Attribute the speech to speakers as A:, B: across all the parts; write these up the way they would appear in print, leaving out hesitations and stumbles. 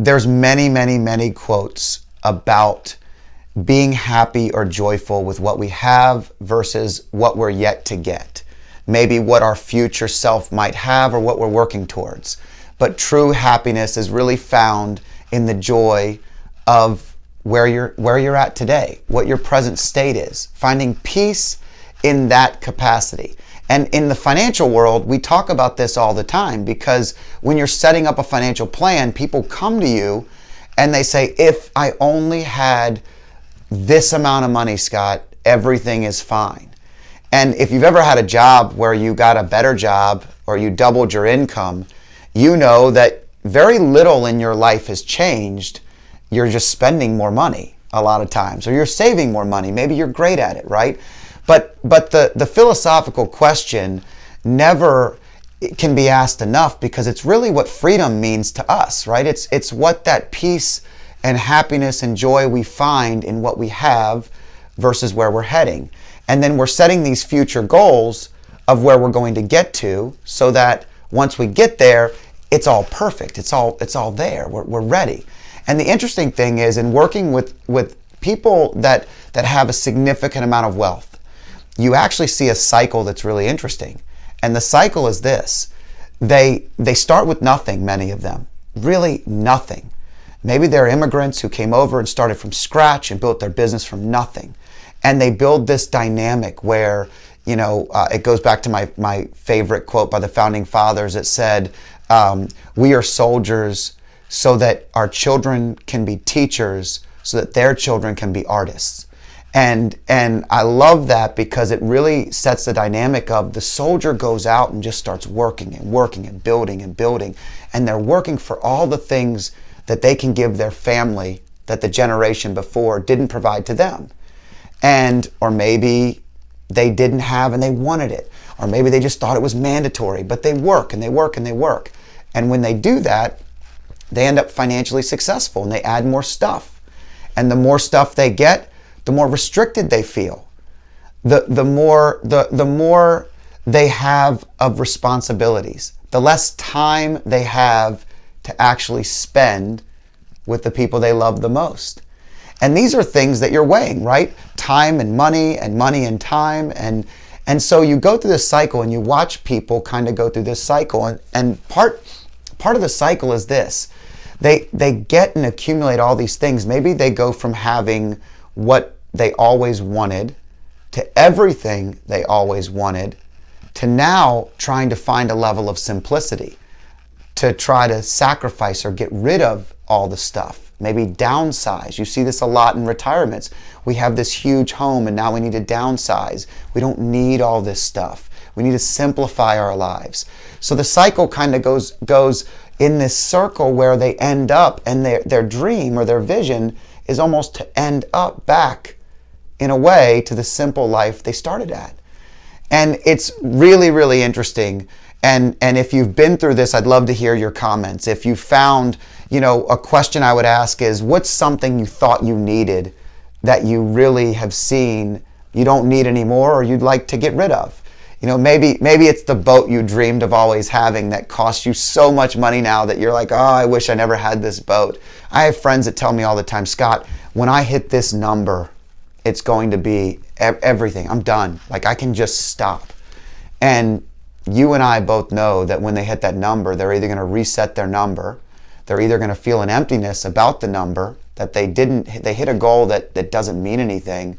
A: there's many quotes about being happy or joyful with what we have versus what we're yet to get. Maybe what our future self might have or what we're working towards. But true happiness is really found in the joy of where you're at today, what your present state is, finding peace in that capacity. And in the financial world, we talk about this all the time, because when you're setting up a financial plan, people come to you and they say, if I only had this amount of money, Scott, everything is fine. And if you've ever had a job where you got a better job or you doubled your income, you know that very little in your life has changed. You're just spending more money a lot of times, or you're saving more money. Maybe you're great at it, right? But the philosophical question never can be asked enough, because it's really what freedom means to us, right? It's what that peace and happiness and joy we find in what we have versus where we're heading. And then we're setting these future goals of where we're going to get to, so that once we get there, it's all perfect. It's all there. We're ready. And the interesting thing is, in working with people that have a significant amount of wealth, you actually see a cycle that's really interesting. And the cycle is this. They start with nothing, many of them. Really nothing. Maybe they're immigrants who came over and started from scratch and built their business from nothing. And they build this dynamic where, it goes back to my favorite quote by the Founding Fathers. It said, we are soldiers so that our children can be teachers, so that their children can be artists. And I love that, because it really sets the dynamic of the soldier goes out and just starts working and building. And they're working for all the things that they can give their family that the generation before didn't provide to them. Or maybe they didn't have and they wanted it. Or maybe they just thought it was mandatory, but they work. And when they do that, they end up financially successful and they add more stuff. And the more stuff they get, the more restricted they feel. The more they have of responsibilities, the less time they have to actually spend with the people they love the most. And these are things that you're weighing, right? Time and money and time. And so you go through this cycle and you watch people kind of go through this cycle. And part of the cycle is this. They get and accumulate all these things. Maybe they go from having what they always wanted to everything they always wanted, to now trying to find a level of simplicity, to try to sacrifice or get rid of all the stuff, maybe downsize. You see this a lot in retirements. We have this huge home and now we need to downsize. We don't need all this stuff. We need to simplify our lives. So the cycle kind of goes in this circle where they end up, and their dream or their vision is almost to end up back in a way to the simple life they started at. And it's really, really interesting. And if you've been through this, I'd love to hear your comments. If you found, a question I would ask is, what's something you thought you needed that you really have seen you don't need anymore, or you'd like to get rid of? Maybe it's the boat you dreamed of always having that costs you so much money now that you're like, oh, I wish I never had this boat. I have friends that tell me all the time, Scott, when I hit this number, it's going to be everything. I'm done. Like, I can just stop. And you and I both know that when they hit that number, they're either going to reset their number, they're either going to feel an emptiness about the number, that they hit a goal that doesn't mean anything,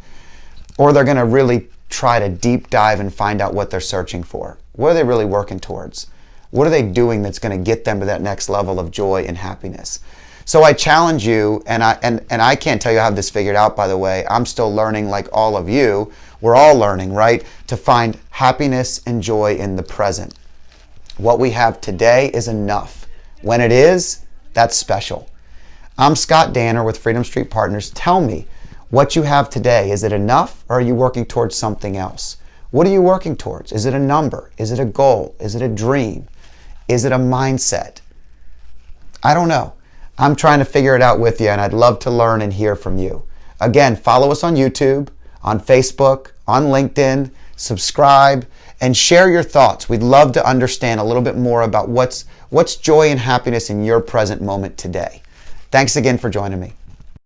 A: or they're going to really try to deep dive and find out what they're searching for. What are they really working towards? What are they doing that's going to get them to that next level of joy and happiness? So I challenge you, and I can't tell you I have this figured out, by the way. I'm still learning like all of you. We're all learning, right? To find happiness and joy in the present. What we have today is enough. When it is, that's special. I'm Scott Danner with Freedom Street Partners. Tell me, what you have today, is it enough, or are you working towards something else? What are you working towards? Is it a number? Is it a goal? Is it a dream? Is it a mindset? I don't know. I'm trying to figure it out with you, and I'd love to learn and hear from you. Again, follow us on YouTube, on Facebook, on LinkedIn, subscribe, and share your thoughts. We'd love to understand a little bit more about what's joy and happiness in your present moment today. Thanks again for joining me.